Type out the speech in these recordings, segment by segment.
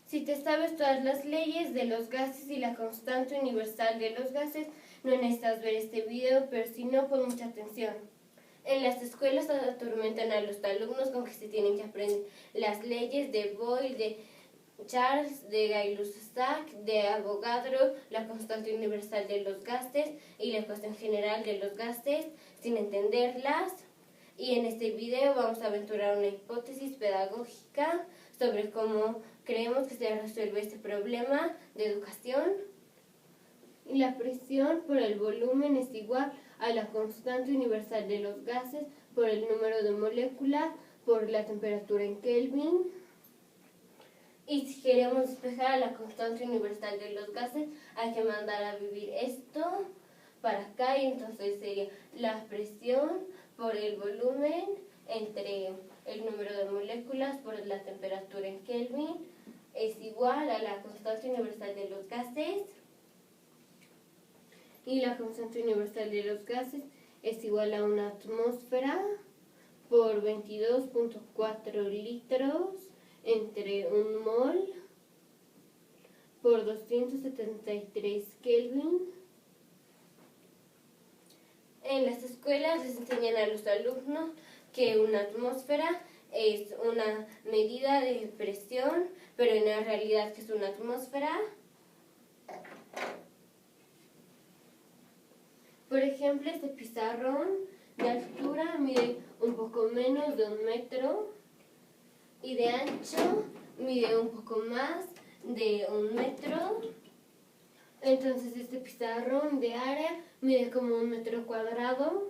Si te sabes todas las leyes de los gases y la constante universal de los gases, no necesitas ver este video, pero si no, pon mucha atención. En las escuelas atormentan a los alumnos con que se tienen que aprender las leyes de Boyle, de Charles, de Gay-Lussac, de Avogadro, la constante universal de los gases y la ecuación general de los gases, sin entenderlas. Y en este video vamos a aventurar una hipótesis pedagógica sobre cómo creemos que se resuelve este problema de educación. Y la presión por el volumen es igual a la constante universal de los gases por el número de moléculas por la temperatura en Kelvin. Y si queremos despejar a la constante universal de los gases, hay que mandar a vivir esto para acá, y entonces sería la presión por el volumen entre el número de moléculas por la temperatura en Kelvin es igual a la constante universal de los gases, y la constante universal de los gases es igual a una atmósfera por 22.4 litros entre un mol por 273 Kelvin. En las escuelas les enseñan a los alumnos que una atmósfera es una medida de presión, pero en la realidad, ¿qué es una atmósfera? Por ejemplo, este pizarrón de altura mide un poco menos de 1 metro y de ancho mide un poco más de 1 metro. Entonces este pizarrón de área mide como 1 metro cuadrado.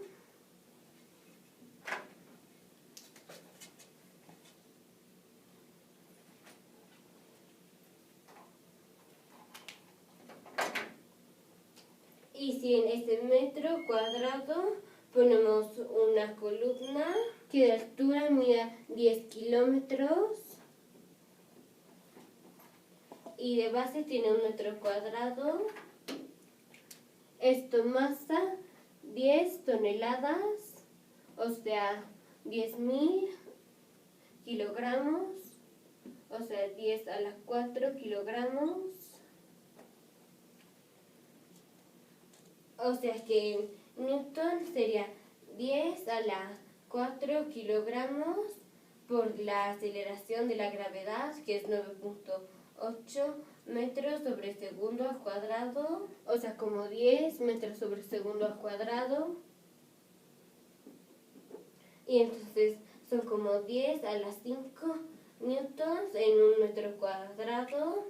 Y si en ese metro cuadrado ponemos una columna que de altura mide 10 kilómetros y de base tiene 1 metro cuadrado, esto masa 10 toneladas, o sea 10.000 kilogramos, o sea 10 a la 4 kilogramos. O sea que Newton sería 10 a la 4 kilogramos por la aceleración de la gravedad, que es 9.8 metros sobre segundo al cuadrado, o sea como 10 metros sobre segundo al cuadrado. Y entonces son como 10 a las 5 newtons en 1 metro cuadrado.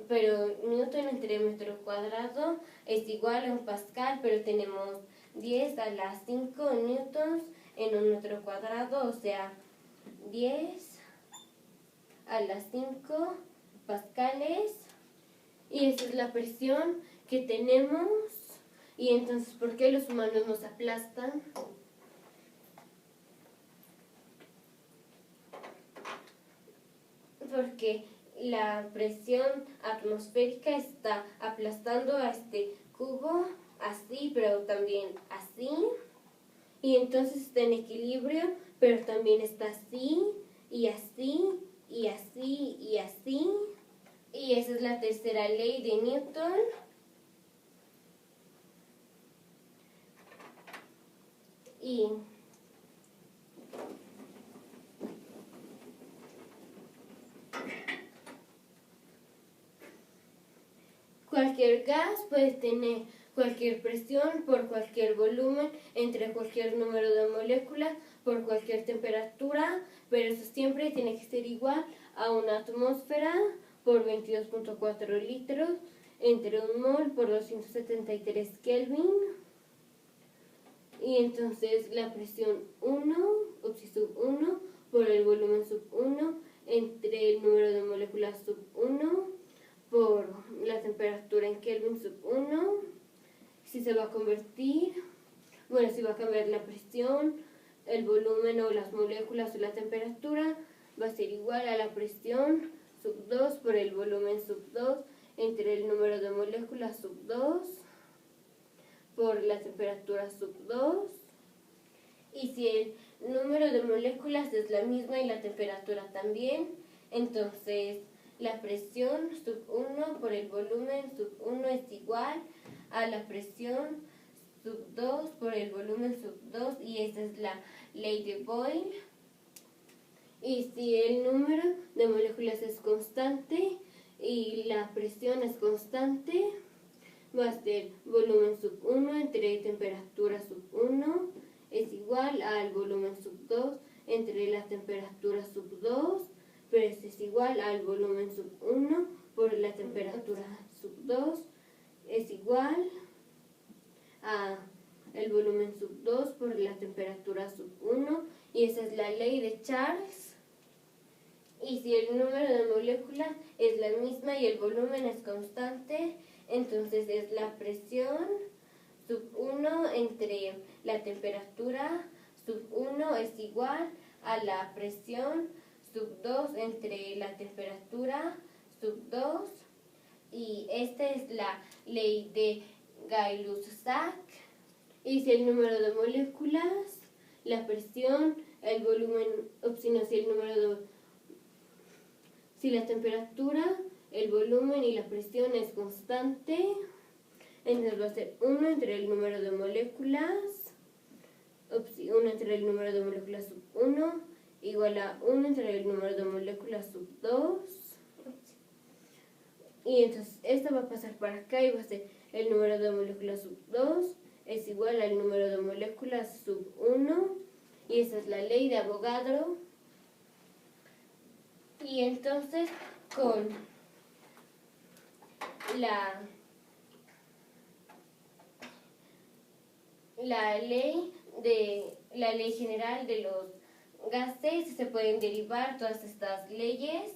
Pero newton entre metro cuadrado es igual a 1 pascal, pero tenemos 10 a las 5 newtons en 1 metro cuadrado, o sea 10 a las 5 pascales. Y esa es la presión que tenemos. Y entonces, ¿por qué los humanos nos aplastan? Porque la presión atmosférica está aplastando a este cubo así, pero también así. Y entonces está en equilibrio, pero también está así, y así, y así, y así. Y esa es la tercera ley de Newton. Y cualquier gas puede tener cualquier presión por cualquier volumen entre cualquier número de moléculas por cualquier temperatura, pero eso siempre tiene que ser igual a una atmósfera por 22.4 litros entre un mol por 273 Kelvin. Y entonces la presión 1, sub 1, por el volumen sub 1 entre el número de moléculas sub 1 por la temperatura en Kelvin sub 1, si se va a convertir, bueno, si va a cambiar la presión, el volumen o las moléculas o la temperatura, va a ser igual a la presión sub 2 por el volumen sub 2 entre el número de moléculas sub 2 por la temperatura sub 2. Y si el número de moléculas es la misma y la temperatura también, entonces la presión sub 1 por el volumen sub 1 es igual a la presión sub 2 por el volumen sub 2, y esta es la ley de Boyle. Y si el número de moléculas es constante y la presión es constante, va a ser volumen sub 1 entre temperatura sub 1 es igual al volumen sub 2 entre la temperatura sub 2, pero esto es igual al volumen sub 1 por la temperatura sub 2 es igual a el volumen sub 2 por la temperatura sub 1, y esa es la ley de Charles. Y si el número de moléculas es la misma y el volumen es constante, entonces es la presión sub 1 entre la temperatura sub 1 es igual a la presión sub 2 entre la temperatura sub 2, y esta es la ley de Gay-Lussac. Y si el número de moléculas, la presión, el volumen, si la temperatura, el volumen y la presión es constante, entonces va a ser 1 entre el número de moléculas, 1 entre el número de moléculas sub 1 igual a 1 entre el número de moléculas sub 2. Y entonces esto va a pasar para acá y va a ser el número de moléculas sub 2 es igual al número de moléculas sub 1, y esa es la ley de Avogadro. Y entonces con la ley general de los gases se pueden derivar todas estas leyes.